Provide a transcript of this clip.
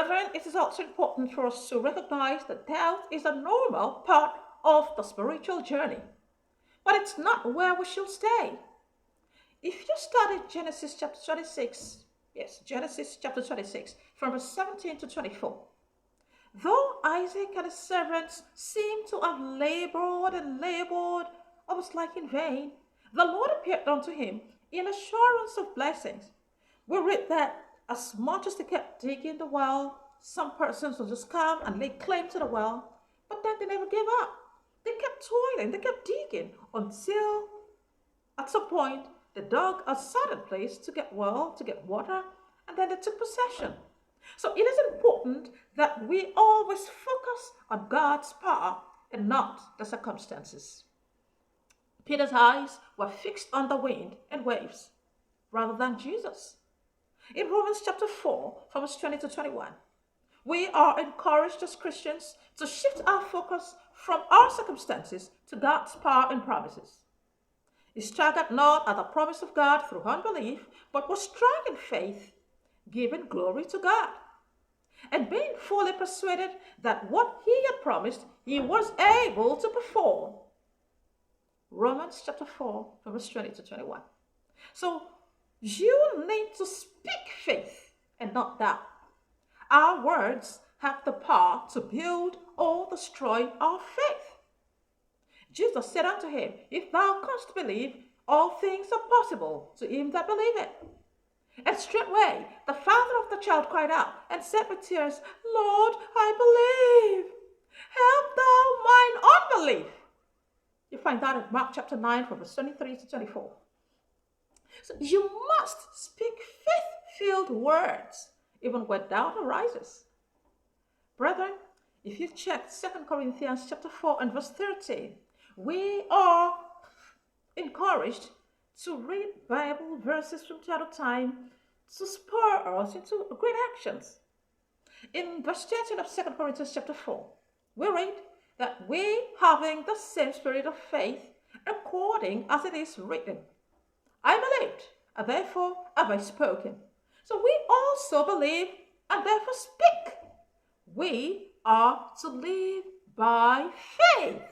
Brethren, it is also important for us to recognize that doubt is a normal part of the spiritual journey, but it's not where we should stay. If you study Genesis chapter 26, yes, Genesis chapter 26, from verse 17 to 24, though Isaac and his servants seem to have labored and labored, almost like in vain, the Lord appeared unto him in assurance of blessings. We read that as much as they kept digging the well, some persons would just come and lay claim to the well, but then they never gave up. They kept toiling, they kept digging until at some point they dug a certain place to get well, to get water, and then they took possession. So it is important that we always focus on God's power and not the circumstances. Peter's eyes were fixed on the wind and waves rather than Jesus. In Romans chapter 4, from verse 20 to 21, we are encouraged as Christians to shift our focus from our circumstances to God's power and promises. He staggered not at the promise of God through unbelief, but was strong in faith, giving glory to God, and being fully persuaded that what he had promised, he was able to perform. Romans chapter 4, from verse 20 to 21. So you need to speak faith and not doubt. Our words have the power to build or destroy our faith. Jesus said unto him, if thou canst believe, all things are possible to him that believeth. And straightway the father of the child cried out and said with tears, Lord, I believe. Help thou mine unbelief. You find that in Mark chapter 9, from verse 23 to 24. So you must speak faith-filled words, even when doubt arises. Brethren, if you check 2 Corinthians chapter 4 and verse 13, we are encouraged to read Bible verses from time to time to spur us into great actions. In verse 13 of 2 Corinthians chapter 4, we read that we, having the same spirit of faith, according as it is written, I believed, and therefore have I spoken. So we also believe and therefore speak. We are to live by faith.